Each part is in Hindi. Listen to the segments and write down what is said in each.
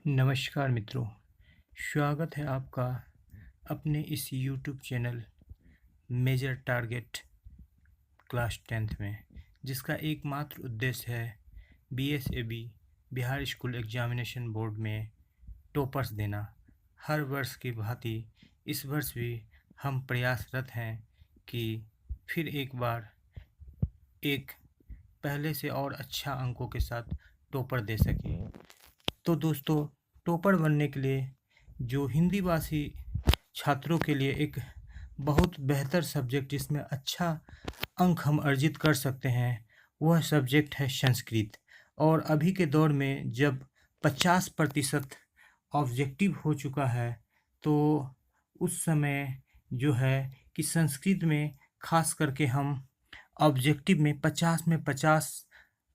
नमस्कार मित्रों, स्वागत है आपका अपने इस YouTube channel major target class 10th में, जिसका एकमात्र उद्देश्य है BSAB Bihar school examination board में टॉपर्स देना। हर वर्ष की भांति इस वर्ष भी हम प्रयासरत हैं कि फिर एक बार एक पहले से और अच्छा अंकों के साथ टॉपर दे सकें। तो दोस्तों, टॉपर बनने के लिए जो हिंदी भाषी छात्रों के लिए एक बहुत बेहतर सब्जेक्ट जिसमें अच्छा अंक हम अर्जित कर सकते हैं, वह सब्जेक्ट है संस्कृत। और अभी के दौर में जब 50% ऑब्जेक्टिव हो चुका है, तो उस समय जो है कि संस्कृत में खास करके हम ऑब्जेक्टिव में 50 में 50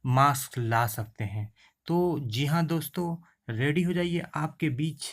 मार्क्स ला सकते हैं। तो जी हाँ दोस्तों, रेडी हो जाइए। आपके बीच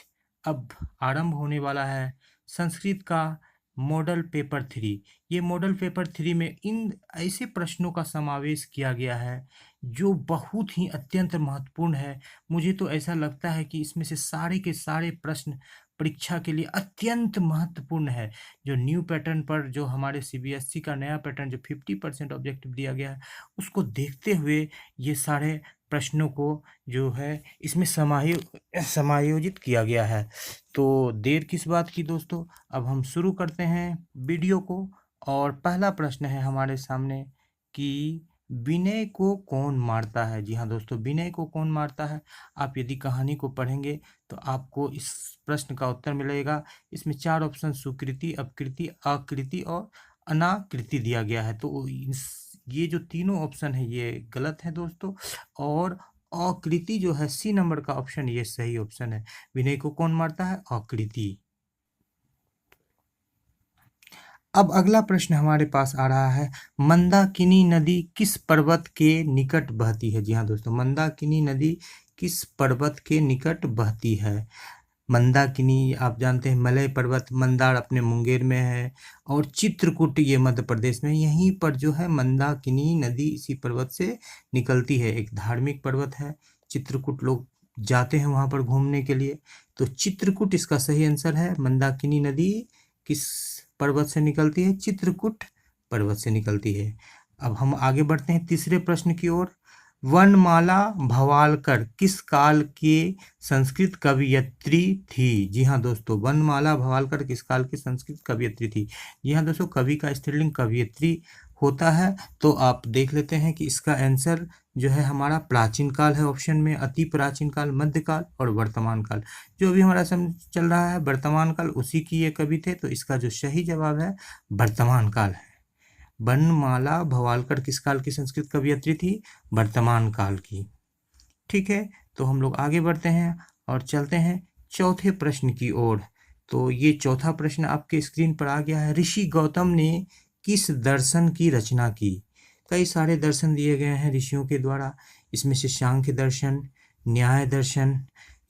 अब आरंभ होने वाला है संस्कृत का मॉडल पेपर 3। ये मॉडल पेपर 3 में इन ऐसे प्रश्नों का समावेश किया गया है जो बहुत ही अत्यंत महत्वपूर्ण है। मुझे तो ऐसा लगता है कि इसमें से सारे के सारे प्रश्न परीक्षा के लिए अत्यंत महत्वपूर्ण है। जो न्यू पैटर्न पर जो हमारे CBSE का नया पैटर्न जो 50% ऑब्जेक्टिव दिया गया है, उसको देखते हुए ये सारे प्रश्नों को जो है इसमें समायोजित किया गया है। तो देर किस बात की दोस्तों, अब हम शुरू करते हैं वीडियो को। और पहला प्रश्न है हमारे सामने कि विनय को कौन मारता है। जी हाँ दोस्तों, विनय को कौन मारता है। आप यदि कहानी को पढ़ेंगे तो आपको इस प्रश्न का उत्तर मिलेगा। इसमें 4 ऑप्शन सुकृति, अपकृति, आकृति और अनाकृति दिया गया है। तो ये जो तीनों ऑप्शन है ये गलत है दोस्तों। और आकृति जो है C नंबर का ऑप्शन, ये सही ऑप्शन है। विनय को कौन मारता है, आकृति। अब अगला प्रश्न हमारे पास आ रहा है, मंदाकिनी नदी किस पर्वत के निकट बहती है। जी हाँ दोस्तों, मंदाकिनी नदी किस पर्वत के निकट बहती है। मंदाकिनी आप जानते हैं मलय पर्वत, मंदार अपने मुंगेर में है, और चित्रकूट ये मध्य प्रदेश में। यहीं पर जो है मंदाकिनी नदी इसी पर्वत से निकलती है। एक धार्मिक पर्वत है चित्रकूट, लोग जाते हैं वहाँ पर घूमने के लिए। तो चित्रकूट इसका सही आंसर है। मंदाकिनी नदी किस पर्वत से निकलती है, चित्रकूट पर्वत से निकलती है। अब हम आगे बढ़ते हैं तीसरे प्रश्न की ओर। वनमाला भवालकर किस काल के संस्कृत कवयित्री थी। जी हाँ दोस्तों, वनमाला भवालकर किस काल की संस्कृत कवयित्री थी। जी हाँ दोस्तों, कवि का स्त्रीलिंग कवयित्री होता है। तो आप देख लेते हैं कि इसका आंसर जो है हमारा प्राचीन काल है। ऑप्शन में अति प्राचीन काल, मध्यकाल और वर्तमान काल। जो अभी हमारा समय चल रहा है वर्तमान काल, उसी की ये कवि थे। तो इसका जो सही जवाब है वर्तमान काल है। वनमाला भवालकर किस काल की संस्कृत कवयित्री थी, वर्तमान काल की। ठीक है, तो हम लोग आगे बढ़ते हैं और चलते हैं चौथे प्रश्न की ओर। तो ये चौथा प्रश्न आपके स्क्रीन पर आ गया है। ऋषि गौतम ने किस दर्शन की रचना की। कई सारे दर्शन दिए गए हैं ऋषियों के द्वारा। इसमें से सांख्य दर्शन, न्याय दर्शन,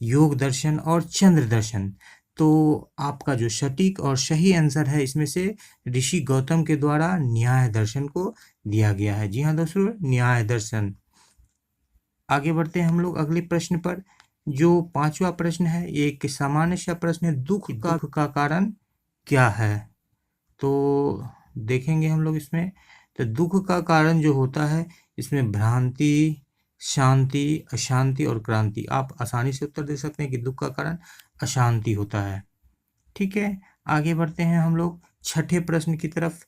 योग दर्शन और चंद्र दर्शन। तो आपका जो सटीक और सही आंसर है इसमें से ऋषि गौतम के द्वारा न्याय दर्शन को दिया गया है। जी हाँ दोस्तों, न्याय दर्शन। आगे बढ़ते हैं हम लोग अगले प्रश्न पर। जो पांचवा प्रश्न है ये एक सामान्य सा प्रश्न है, दुख का कारण क्या है। तो देखेंगे हम लोग इसमें। तो दुख का कारण जो होता है इसमें भ्रांति, शांति, अशांति और क्रांति। आप आसानी से उत्तर दे सकते हैं कि दुख का कारण अशांति होता है। ठीक है, आगे बढ़ते हैं हम लोग छठे प्रश्न की तरफ।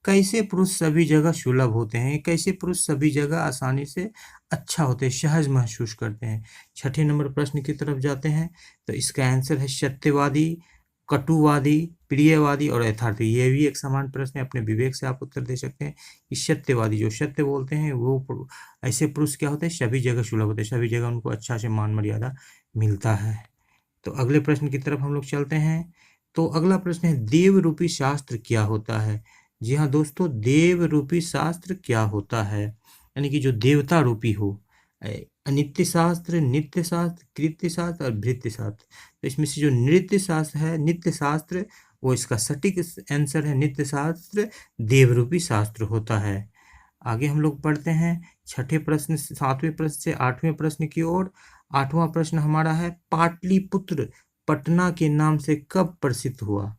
कैसे पुरुष सभी जगह सुलभ होते हैं। कैसे पुरुष सभी जगह आसानी से अच्छा होते हैं, सहज महसूस करते हैं। छठे नंबर प्रश्न की तरफ जाते हैं। तो इसका आंसर है सत्यवादी, कटुवादी, प्रियवादी और यथार्थी। ये भी एक समान प्रश्न है, अपने विवेक से आप उत्तर दे सकते हैं कि सत्यवादी जो सत्य बोलते हैं वो ऐसे पुरुष क्या होते हैं, सभी जगह सुलभ होते हैं, सभी जगह उनको अच्छा से मान मर्यादा मिलता है। तो अगले प्रश्न की तरफ हम लोग चलते हैं। तो अगला प्रश्न है, देव रूपी शास्त्र क्या होता है। जी हाँ दोस्तों, देव रूपी शास्त्र क्या होता है, यानी कि जो देवता रूपी हो। अनित्य शास्त्र, नित्य शास्त्र, कृत्य शास्त्र और भृत्य शास्त्र। तो इसमें से जो नृत्य शास्त्र है, नित्य शास्त्र, वो इसका सटीक आंसर है। नित्य शास्त्र देव रूपी शास्त्र होता है। आगे हम लोग पढ़ते हैं छठे प्रश्न, सातवें प्रश्न से आठवें प्रश्न की ओर। 8वां प्रश्न हमारा है पाटलिपुत्र पटना के नाम से कब प्रसिद्ध हुआ।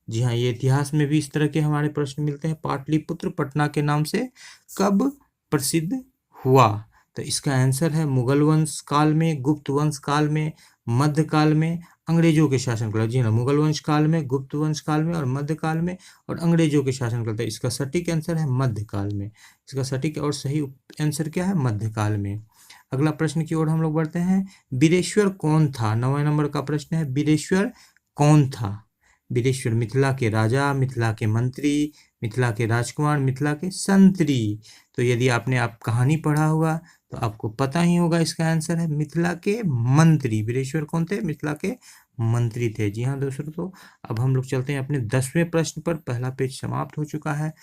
जी हाँ, ये इतिहास में भी इस तरह के हमारे प्रश्न मिलते हैं। पाटलिपुत्र पटना के नाम से कब प्रसिद्ध हुआ। तो इसका आंसर है मुगल वंश काल में, गुप्त वंश काल में, मध्यकाल में, अंग्रेजों के शासनकाल। जी हाँ, मुगल वंश काल में, गुप्त वंश काल में और मध्यकाल में और अंग्रेजों के शासनकाल। इसका सटीक आंसर है मध्यकाल में। इसका सटीक और सही आंसर क्या है, मध्यकाल में। अगला प्रश्न की ओर हम लोग बढ़ते हैं। बीरेश्वर कौन था। 9वें नंबर का प्रश्न है, बीरेश्वर कौन था। बीरेश्वर मिथिला के राजा, मिथिला के मंत्री, मिथिला के राजकुमार, मिथिला के संतरी। तो यदि आपने कहानी पढ़ा होगा तो आपको पता ही होगा, इसका आंसर है मिथिला के मंत्री। बीरेश्वर कौन थे, मिथिला के मंत्री थे। जी हाँ दोस्तों, तो अब हम लोग चलते हैं अपने 10वें प्रश्न पर। पहला पेज समाप्त हो चुका है।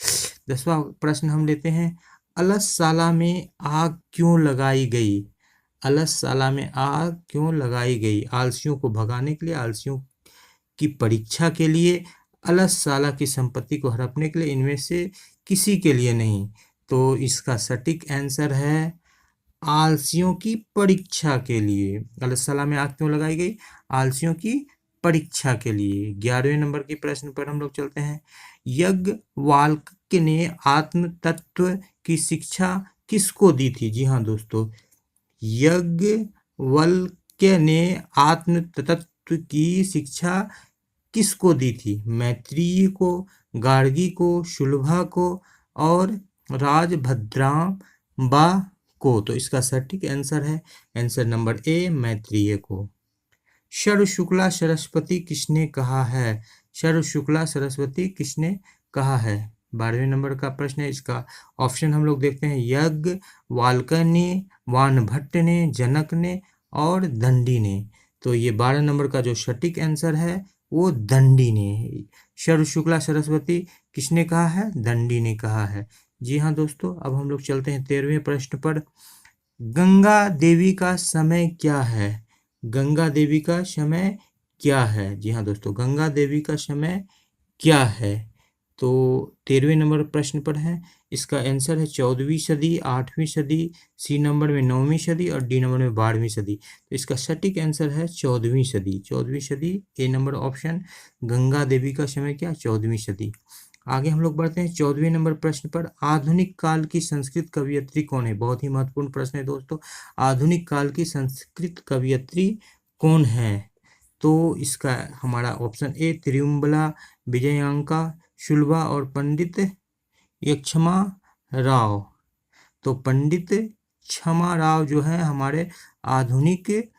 10वां प्रश्न हम लेते हैं, अलससाला में आग क्यों लगाई गई। अलससाला में आग क्यों लगाई गई। आलसियों को भगाने के लिए, आलसियों की परीक्षा के लिए, अलससाला की संपत्ति को हड़पने के लिए, इनमें से किसी के लिए नहीं। तो इसका सटीक आंसर है आलसियों की परीक्षा के लिए। अलससाला में आग क्यों लगाई गई, आलसियों की परीक्षा के लिए। 11वें नंबर के प्रश्न पर हम लोग चलते हैं। याज्ञवल्क्य ने आत्म तत्व की शिक्षा किसको दी थी। जी हाँ दोस्तों, याज्ञवल्क्य ने आत्म तत्व की शिक्षा किसको दी थी। मैत्रेयी को, गार्गी को, शुलभा को और राजभद्रांबा को। तो इसका सटीक आंसर है आंसर नंबर ए, मैत्रेयी को। शर शुक्ला सरस्वती किसने कहा है। शर शुक्ला सरस्वती किसने कहा है। 12वें नंबर का प्रश्न है। इसका ऑप्शन हम लोग देखते हैं, याज्ञवल्क्य ने, वानभट्ट ने, जनक ने और दंडी ने। तो ये 12 नंबर का जो सटीक आंसर है वो दंडी ने। शर शुक्ला सरस्वती किसने कहा है, दंडी ने कहा है। जी हाँ दोस्तों, अब हम लोग चलते हैं 13वें प्रश्न पर। गंगा देवी का समय क्या है। गंगा देवी का समय क्या है। जी हाँ दोस्तों, गंगा देवी का समय क्या है। तो 13वें नंबर प्रश्न पर है। इसका आंसर है 14वीं सदी, 8वीं सदी, सी नंबर में 9वीं सदी और डी नंबर में 12वीं सदी। तो इसका सटीक आंसर है 14वीं सदी। 14वीं सदी, ए नंबर ऑप्शन। गंगा देवी का समय क्या, 14वीं सदी। आगे हम लोग बढ़ते हैं 14वें नंबर प्रश्न पर। आधुनिक काल की संस्कृत कवयित्री कौन है। बहुत ही महत्वपूर्ण प्रश्न है दोस्तों। आधुनिक काल की संस्कृत कवयित्री कौन है। तो इसका हमारा ऑप्शन ए, त्रियुम्बला, विजयांका, शुलभा और पंडित यक्षमा राव। तो पंडित क्षमा राव जो है हमारे आधुनिक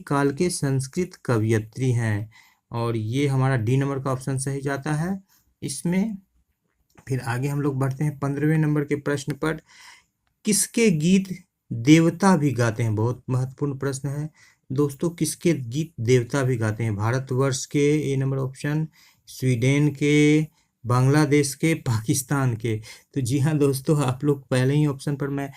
काल के संस्कृत कवयित्री हैं। और ये हमारा डी नंबर का ऑप्शन सही जाता है इसमें। फिर आगे हम लोग बढ़ते हैं 15वें नंबर के प्रश्न पर। किसके गीत देवता भी गाते हैं। बहुत महत्वपूर्ण प्रश्न है दोस्तों, किसके गीत देवता भी गाते हैं। भारतवर्ष के, ए नंबर ऑप्शन, स्वीडन के, बांग्लादेश के, पाकिस्तान के। तो जी हाँ दोस्तों, आप लोग पहले ही ऑप्शन पर मैं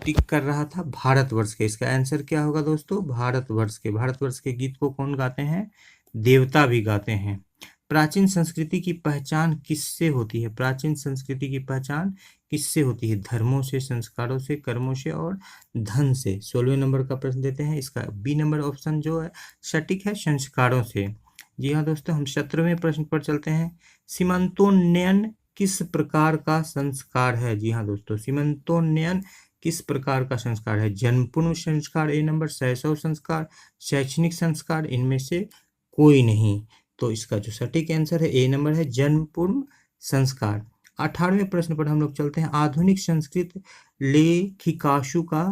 टिक कर रहा था, भारतवर्ष के। इसका आंसर क्या होगा दोस्तों, भारतवर्ष के। भारतवर्ष के गीत को कौन गाते हैं, देवता भी गाते हैं। प्राचीन संस्कृति की पहचान किससे होती है। प्राचीन संस्कृति की पहचान किससे होती है। धर्मों से, संस्कारों से, कर्मों से और धन से। 16वें नंबर का प्रश्न देते हैं। इसका बी नंबर ऑप्शन जो है सटीक है, संस्कारों से। जी हाँ दोस्तों, हम 17वें प्रश्न पर चलते हैं। सीमंतोन्नयन किस प्रकार का संस्कार है। जी हाँ दोस्तों, सीमंतोन्नयन किस प्रकार का संस्कार है। जन्मपूर्व संस्कार, ए नंबर, शैशव संस्कार, शैक्षणिक संस्कार, इनमें से कोई नहीं। तो इसका जो सटीक आंसर है ए नंबर है, जन्मपूर्व संस्कार। 18वें प्रश्न पर हम लोग चलते हैं। आधुनिक संस्कृत लेखिकासु का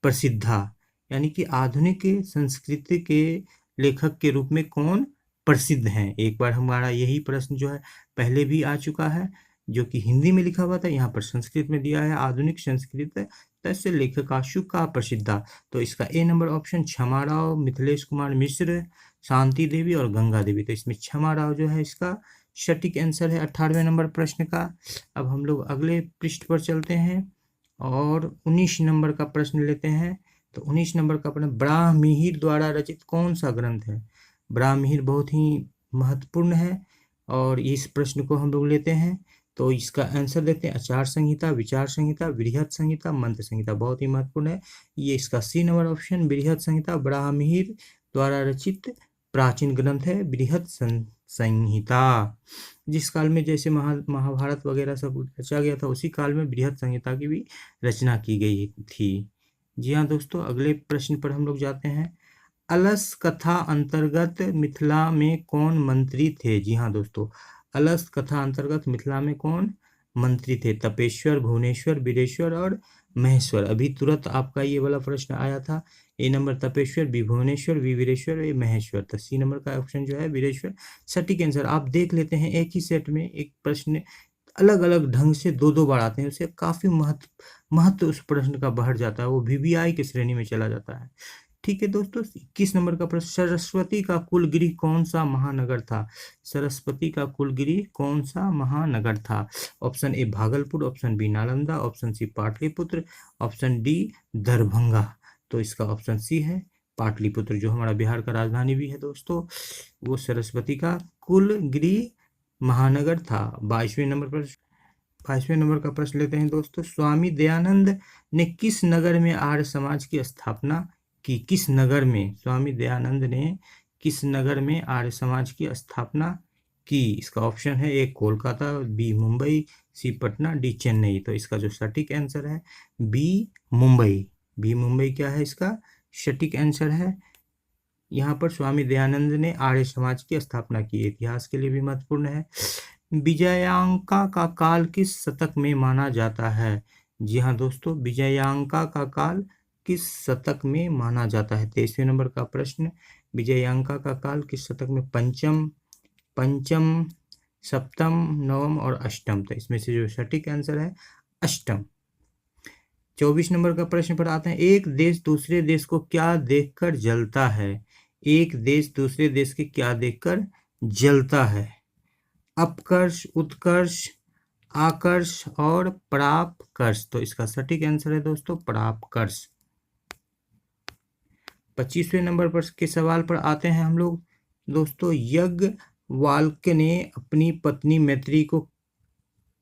प्रसिद्धा, यानी कि आधुनिक संस्कृत के लेखक के रूप में कौन प्रसिद्ध हैं। एक बार हमारा यही प्रश्न जो है पहले भी आ चुका है, जो कि हिंदी में लिखा हुआ था, यहाँ पर संस्कृत में दिया है। आधुनिक संस्कृत तस्य लेखकासु का प्रसिद्धा। तो इसका ए नंबर ऑप्शन, क्षमा राव, मिथिलेश कुमार मिश्र, शांति देवी और गंगा देवी। तो इसमें क्षमा राव जो है इसका सटीक आंसर है 18वें नंबर प्रश्न का। अब हम लोग अगले पृष्ठ पर चलते हैं और 19 नंबर का प्रश्न लेते हैं। तो 19 नंबर का प्रश्न, ब्राह्मीहिर द्वारा रचित कौन सा ग्रंथ है। ब्राह्मीहिर बहुत ही महत्वपूर्ण है और इस प्रश्न को हम लोग लेते हैं। तो इसका आंसर देखते हैं, आचार संहिता, विचार संहिता, बृहत संहिता, मंत्र संहिता। बहुत ही महत्वपूर्ण है ये, इसका सी नंबर ऑप्शन बृहत संहिता ब्राह्मण द्वारा रचित प्राचीन ग्रंथ है बृहत संहिता। जिस काल में जैसे महाभारत वगैरह सब रचा गया था, उसी काल में बृहत संहिता की भी रचना की गई थी। जी हाँ दोस्तों, अगले प्रश्न पर हम लोग जाते हैं। अलस कथा अंतर्गत मिथिला में कौन मंत्री थे? जी हाँ दोस्तों, अलस कथा अंतर्गत मिथिला में कौन मंत्री थे? तपेश्वर, भुवनेश्वर, बीरेश्वर और महेश्वर। अभी तुरंत आपका ये वाला प्रश्न आया था। A number Tapeshwar, B Bhuvneshwar, B Vireshwar, A Maheshwar. तो सी नंबर का ऑप्शन जो है वीरेश्वर सटीक आंसर। आप देख लेते हैं एक ही सेट में एक प्रश्न अलग अलग ढंग से दो दो बार आते हैं, उससे काफी महत्व उस प्रश्न का बढ़ जाता है, वो वीवीआई की श्रेणी में चला जाता है। ठीक है दोस्तों, 21 नंबर का प्रश्न, सरस्वती का कुलगिरी कौन सा महानगर था? सरस्वती का कुलगिरी कौन सा महानगर था? Option A Bhagalpur, option B Nalanda, option C Pataliputra, option D Darbhanga. तो इसका ऑप्शन सी है पाटलिपुत्र, जो हमारा बिहार का राजधानी भी है दोस्तों, वो सरस्वती का कुलगिरी महानगर था। 22वें नंबर का प्रश्न लेते हैं दोस्तों। स्वामी दयानंद ने किस नगर में आर्य समाज की स्थापना की? किस नगर में स्वामी दयानंद ने किस नगर में आर्य समाज की स्थापना की? इसका ऑप्शन है ए कोलकाता, बी मुंबई, सी पटना, डी चेन्नई। तो इसका जो सटीक आंसर है बी मुंबई। बी मुंबई क्या है इसका सटीक आंसर है। यहाँ पर स्वामी दयानंद ने आर्य समाज की स्थापना की। इतिहास के लिए भी महत्वपूर्ण है। विजयांका का काल किस शतक में माना जाता है? जी हाँ दोस्तों, विजयांका का काल किस शतक में माना जाता है? 23वें नंबर का प्रश्न, विजयांका का काल किस शतक में? पंचम, सप्तम, नवम और अष्टम। तो इसमें से जो सटीक आंसर है अष्टम। 24 नंबर का प्रश्न पर आते हैं। एक देश दूसरे देश को क्या देखकर जलता है? एक देश दूसरे देश के क्या देखकर जलता है? अपकर्ष, उत्कर्ष, आकर्ष और परापकर्ष। तो इसका सटीक आंसर है दोस्तों परापकर्ष। 25वें नंबर पर के सवाल पर आते हैं हम लोग दोस्तों। याज्ञवल्क्य ने अपनी पत्नी मैत्री को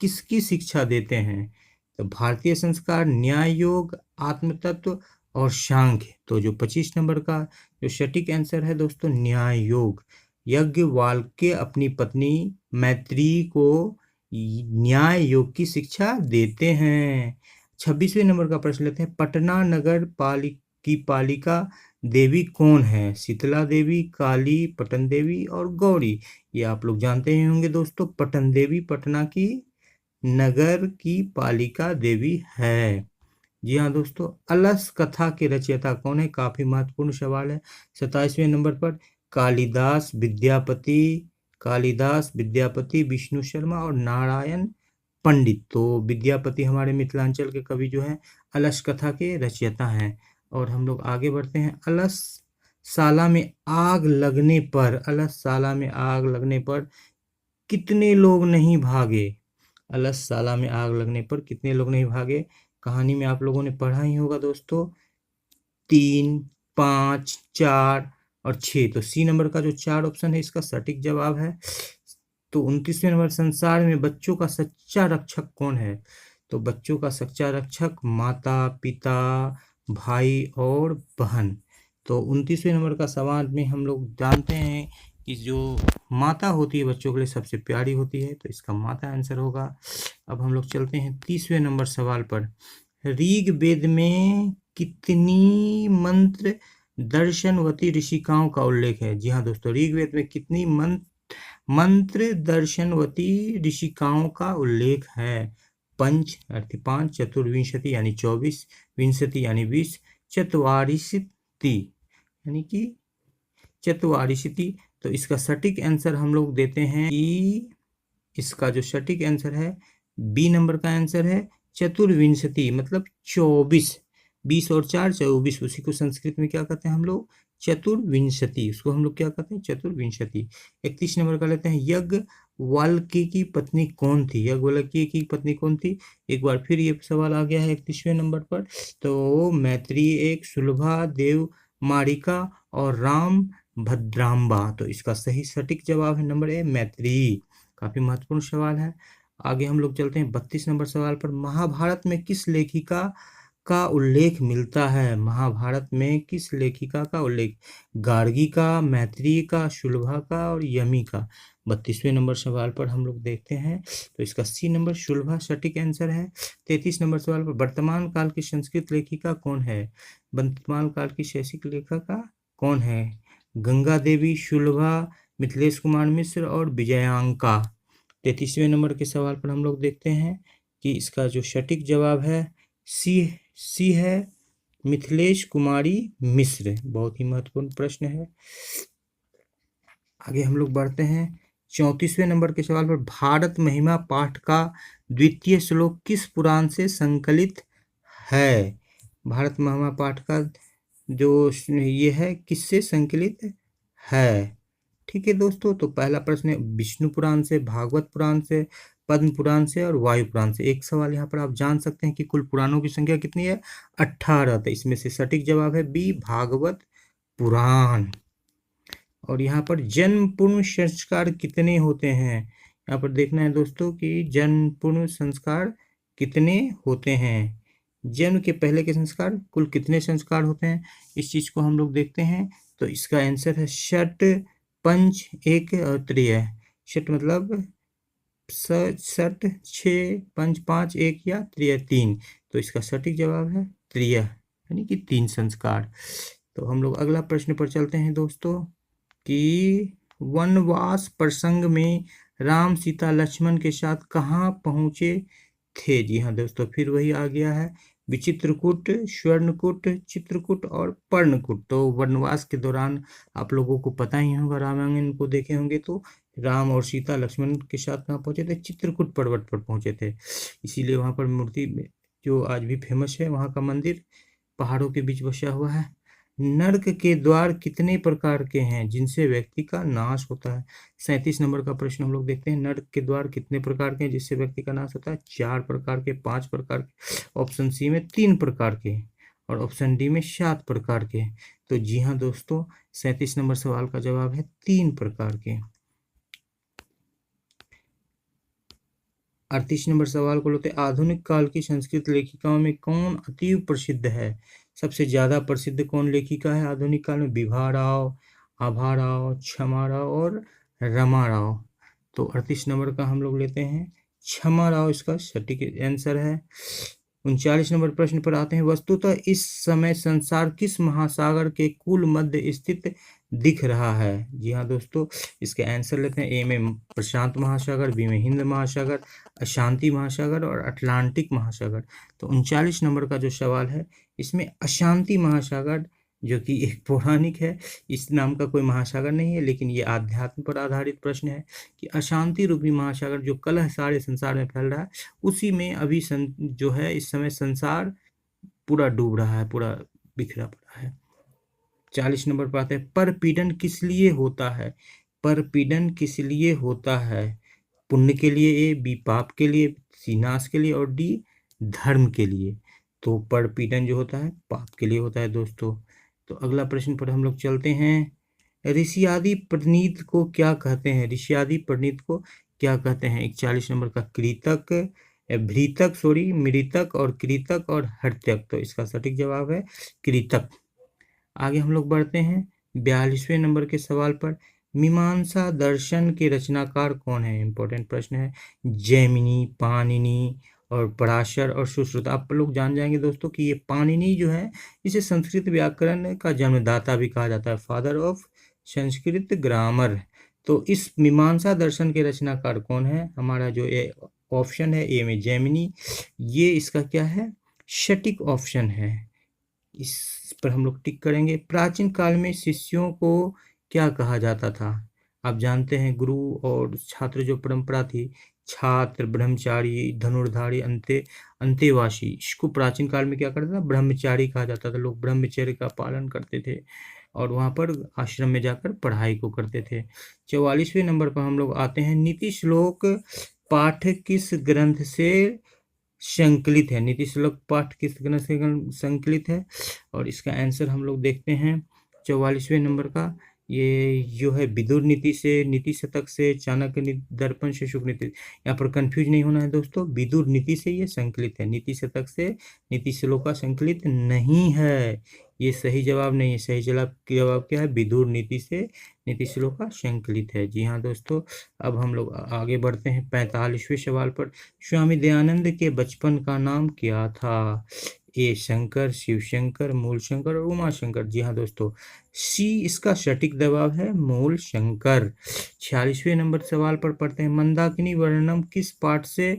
किसकी शिक्षा देते हैं? तो भारतीय संस्कार, न्याय योग, आत्मतत्व और सांख्य। तो जो 25 नंबर का जो सटीक आंसर है दोस्तों न्याय योग। याज्ञवल्क्य अपनी पत्नी मैत्री को न्याय योग की शिक्षा देते हैं। 26वें नंबर का प्रश्न लेते हैं। पटना नगर पालिका देवी कौन है? शीतला देवी, काली, पटन देवी और गौरी। ये आप लोग जानते ही होंगे दोस्तों, पटन देवी पटना की नगर की पालिका देवी है। जी हाँ दोस्तों, अलस कथा के रचयिता कौन है? काफी महत्वपूर्ण सवाल है। 27वें नंबर पर कालिदास विद्यापति, विष्णु शर्मा और नारायण पंडित। तो विद्यापति हमारे मिथिलांचल के कवि जो हैं अलस कथा के रचयिता हैं। और हम लोग आगे बढ़ते हैं। अलस साला में आग लगने पर कितने लोग नहीं भागे? अलस साला में आग लगने पर कितने लोग नहीं भागे? कहानी में आप लोगों ने पढ़ा ही होगा दोस्तों, 3, 5, 4 और 6। तो सी नंबर का जो 4 ऑप्शन है इसका सटीक जवाब है। तो 29वें नंबर, संसार में बच्चों का सच्चा रक्षक कौन है? तो बच्चों का सच्चा रक्षक माता, पिता, भाई और बहन। तो 29वें नंबर का सवाल में हम लोग जानते हैं कि जो माता होती है बच्चों के लिए सबसे प्यारी होती है, तो इसका माता आंसर होगा। अब हम लोग चलते हैं 30वें नंबर सवाल पर। ऋग्वेद में कितनी मंत्र दर्शनवती ऋषिकाओं का उल्लेख है? जी हाँ दोस्तों, ऋग्वेद में कितनी मंत्र दर्शनवती ऋषिकाओं का उल्लेख है? पंच अर्थी 5, चतुर्विंशति यानी 24, विंशति यानी 20, चतुवारिशति यानी कि चतुवारिशति। तो इसका सटीक आंसर हम लोग देते हैं कि इसका जो सटीक आंसर है बी नंबर का आंसर है चतुर्विंशति, मतलब 24। 20 और 4 24, उसी को संस्कृत में क्या कहते हैं हम लोग? चतुर्विंशति। उसको हम लोग क्या कहते हैं? चतुर्विंशति। 31 नंबर का लेते हैं। याज्ञवल्क्य की पत्नी कौन थी? याज्ञवल्क्य की पत्नी कौन थी? एक बार फिर ये सवाल आ गया है 31वें नंबर पर। तो मैत्री, एक सुलभा, देवमारिका और राम भद्रांबा। तो इसका सही सटीक जवाब है नंबर ए मैत्री। काफी महत्वपूर्ण सवाल है। आगे हम लोग चलते हैं 32 नंबर सवाल पर। महाभारत में किस लेखिका का उल्लेख मिलता है? महाभारत में किस लेखिका का उल्लेख? गार्गी का, मैत्रेयी का, शुल्बा का और यमी का। 32वें नंबर सवाल पर हम लोग देखते हैं तो इसका सी नंबर शुल्बा सटीक आंसर है। 33 नंबर सवाल पर वर्तमान काल की संस्कृत लेखिका कौन है? वर्तमान काल की शैक्षिक लेखिका कौन है? गंगा देवी, शुल्बा, मिथिलेश कुमार मिश्र और विजयांका। 33वें नंबर के सवाल पर हम लोग देखते हैं कि इसका जो सटीक जवाब है सी है, मिथिलेश कुमारी मिश्र। बहुत ही महत्वपूर्ण प्रश्न है। आगे हम लोग बढ़ते हैं 34वें नंबर के सवाल पर। भारत महिमा पाठ का द्वितीय श्लोक किस पुराण से संकलित है? भारत महिमा पाठ का जो ये है किससे संकलित है? ठीक है दोस्तों, तो पहला प्रश्न है विष्णु पुराण से, भागवत पुराण से, पद्म पुराण से और वायु पुराण से। एक सवाल यहाँ पर आप जान सकते हैं कि कुल पुराणों की संख्या कितनी है? 18। तो इसमें से सटीक जवाब है बी, भागवत पुराण। और यहाँ पर जन्म पूर्ण संस्कार कितने होते हैं? यहाँ पर देखना है दोस्तों कि जन्म पूर्ण संस्कार कितने होते हैं। जन्म के पहले के संस्कार कुल कितने संस्कार होते हैं, इस चीज को हम लोग देखते हैं। तो इसका आंसर है षट, पंच, एक और त्रिय। षट मतलब षट 6, पंच 5, एक या त्रिय 3। तो इसका सटीक जवाब है त्रिय, यानी कि 3 संस्कार। तो हम लोग अगला प्रश्न पर चलते हैं दोस्तों कि वनवास प्रसंग में राम सीता लक्ष्मण के साथ कहाँ पहुंचे थे? जी हाँ दोस्तों, फिर वही आ गया है विचित्रकूट, स्वर्णकूट, चित्रकूट और पर्णकूट। तो वनवास के दौरान आप लोगों को पता ही होगा, रामायण को देखे होंगे तो राम और सीता लक्ष्मण के साथ कहाँ पहुंचे थे? चित्रकूट पर्वत पर पहुंचे थे। इसीलिए वहां पर मूर्ति जो आज भी फेमस है, वहां का मंदिर पहाड़ों के बीच बसा हुआ है। नर्क के द्वार कितने प्रकार के हैं जिनसे व्यक्ति का नाश होता है? 37 नंबर का प्रश्न हम लोग देखते हैं। नर्क के द्वार कितने प्रकार के हैं जिससे व्यक्ति का नाश होता है? 4 प्रकार के, 5 प्रकार के, ऑप्शन सी में 3 प्रकार के और ऑप्शन डी में 7 प्रकार के। तो जी हाँ दोस्तों, 37 नंबर सवाल का जवाब है 3 प्रकार के। 38 नंबर सवाल को लेते हैं। आधुनिक काल की संस्कृत लेखिकाओं में कौन अतीव प्रसिद्ध है? सबसे ज्यादा प्रसिद्ध कौन लेखिका है आधुनिक काल में? विभा राव, आभा राव, क्षमा राव और रमा राव। तो 38 नंबर का हम लोग लेते हैं क्षमा राव, इसका सटीक आंसर है। 39 नंबर प्रश्न पर आते हैं। वस्तुतः इस समय संसार किस महासागर के कुल मध्य स्थित दिख रहा है? जी हाँ दोस्तों, इसके आंसर लेते हैं। ए में प्रशांत महासागर, बी में हिंद महासागर, अशांति महासागर और अटलांटिक महासागर। तो 39 नंबर का जो सवाल है इसमें अशांति महासागर, जो कि एक पौराणिक है, इस नाम का कोई महासागर नहीं है, लेकिन ये आध्यात्म पर आधारित प्रश्न है कि अशांति रूपी महासागर जो कलह सारे संसार में फैल रहा है, उसी में अभी जो है इस समय संसार पूरा डूब रहा है, पूरा बिखरा पड़ा है। 40 नंबर पर आते हैं। परपीड़न किस लिए होता है? परपीड़न किस लिए होता है? पुण्य के लिए, ए, बी पाप के लिए, सी नाश के लिए और डी धर्म के लिए। तो परपीड़न जो होता है पाप के लिए होता है दोस्तों। तो अगला प्रश्न पर हम लोग चलते हैं। ऋषियादि प्रणीत को क्या कहते हैं? ऋषियादि प्रणीत को क्या कहते हैं? 41 नंबर का कृतक, भृतक, मृतक और कृतक और हर्त्यक। तो इसका सटीक जवाब है कृतक। आगे हम लोग बढ़ते हैं 42वें नंबर के सवाल पर। मीमांसा दर्शन के रचनाकार कौन है? इंपॉर्टेंट प्रश्न है। जैमिनी, पाणिनि और पराशर और सुश्रुत। आप लोग जान जाएंगे दोस्तों कि ये पाणिनि जो है इसे संस्कृत व्याकरण का जन्मदाता भी कहा जाता है, फादर ऑफ संस्कृत ग्रामर। तो इस मीमांसा दर्शन के रचनाकार कौन है? हमारा जो ये ऑप्शन है ए में जैमिनी, ये इसका क्या है? सटीक ऑप्शन है। इस पर हम लोग टिक करेंगे। प्राचीन काल में शिष्यों को क्या कहा जाता था? आप जानते हैं गुरु और छात्र जो परंपरा थी, छात्र, ब्रह्मचारी, धनुर्धारी, अंतेवासी, इसको प्राचीन काल में क्या करता था? ब्रह्मचारी कहा जाता था। लोग ब्रह्मचर्य का पालन करते थे और वहां पर आश्रम में जाकर पढ़ाई को करते थे। 44वें नंबर पर हम लोग आते हैं। नीति श्लोक पाठ किस ग्रंथ से संकलित है? नीति श्लोक पाठ किस ग्रंथ से संकलित है? और इसका आंसर हम लोग देखते हैं 44वें नंबर का ये जो है विदुर नीति से, नीति शतक से, चाणक्य दर्पण से, शुक नीति। यहाँ पर कंफ्यूज नहीं होना है दोस्तों, विदुर नीति से ये संकलित है, नीति शतक से, नीति श्लोका संकलित नहीं है। ये सही जवाब नहीं है, सही जवाब क्या है, विदुर नीति से, नीति श्लोका संकलित है। जी हाँ दोस्तों, अब हम लोग आगे बढ़ते हैं 45वें सवाल पर। स्वामी दयानंद के बचपन का नाम क्या था? ए शंकर, शिव शंकर, मूल शंकर और उमा शंकर। जी हाँ दोस्तों, सी इसका सटीक जवाब है, मूल शंकर। 46वें नंबर सवाल पर पढ़ते हैं, मंदाकिनी वर्णनम किस पाठ से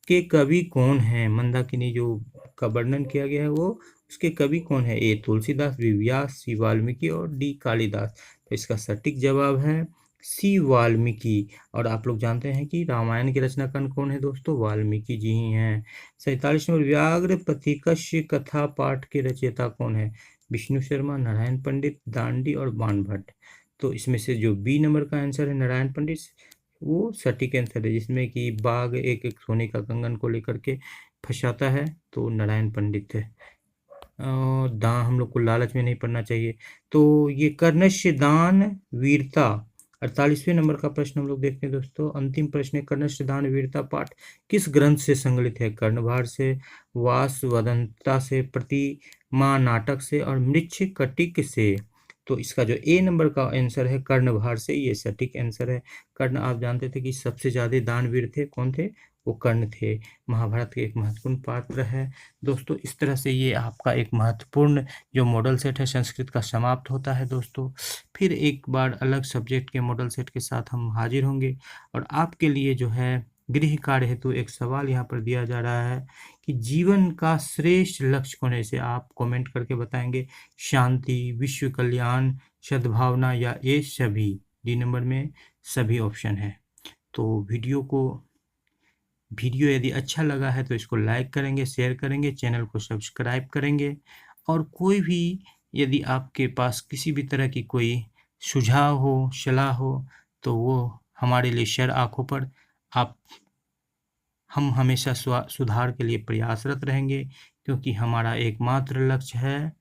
के कवि कौन है? मंदाकिनी जो का वर्णन किया गया है वो उसके कवि कौन है? ए तुलसीदास, बी व्यास, सी वाल्मीकि और डी कालिदास। तो इसका सटीक जवाब है सी वाल्मीकि। और आप लोग जानते हैं कि रामायण के रचनाकार कौन है दोस्तों? वाल्मीकि जी ही हैं। 47 नंबर, व्याघ्र पथिकस्य कथा पाठ के रचयिता कौन है? विष्णु शर्मा, नारायण पंडित, दांडी और बाण भट्ट। तो इसमें से जो बी नंबर का आंसर है नारायण पंडित, वो सटीक आंसर है, जिसमें कि बाघ एक एक सोने का कंगन को लेकर के फंसाता है, तो नारायण पंडित है। और दान हम लोग को लालच में नहीं पड़ना चाहिए। तो ये कर्णस्य दान वीरता, 48वें नंबर का प्रश्न हम लोग देखते हैं दोस्तों। अंतिम प्रश्न है, कर्णस्य दान वीरता पाठ किस ग्रंथ से संकलित है? कर्णभार से, वासवदंता से, प्रतिमा नाटक से और मृच्छ कटिक से। तो इसका जो ए नंबर का आंसर है कर्णभार से, ये सटीक आंसर है। कर्ण आप जानते थे कि सबसे ज्यादा दानवीर थे, कौन थे? वो कर्ण थे। महाभारत के एक महत्वपूर्ण पात्र है दोस्तों। इस तरह से ये आपका एक महत्वपूर्ण जो मॉडल सेट है संस्कृत का समाप्त होता है दोस्तों। फिर एक बार अलग सब्जेक्ट के मॉडल सेट के साथ हम हाजिर होंगे। और आपके लिए जो है गृह कार्य हेतु एक सवाल यहाँ पर दिया जा रहा है कि जीवन का श्रेष्ठ लक्ष्य कौन है? इसे आप कमेंट करके बताएंगे। शांति, विश्व कल्याण, सद्भावना या ये सभी। डी नंबर में सभी ऑप्शन है। तो वीडियो यदि अच्छा लगा है तो इसको लाइक करेंगे, शेयर करेंगे, चैनल को सब्सक्राइब करेंगे। और कोई भी यदि आपके पास किसी भी तरह की कोई सुझाव हो, सलाह हो, तो वो हमारे लिए सर आंखों पर। आप हम हमेशा सुधार के लिए प्रयासरत रहेंगे, क्योंकि हमारा एकमात्र लक्ष्य है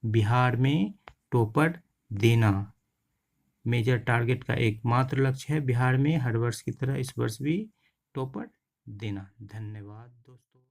बिहार में टॉपर देना। मेजर टारगेट का एकमात्र लक्ष्य है बिहार में हर वर्ष की तरह इस वर्ष भी टॉपर देना। धन्यवाद दोस्तों।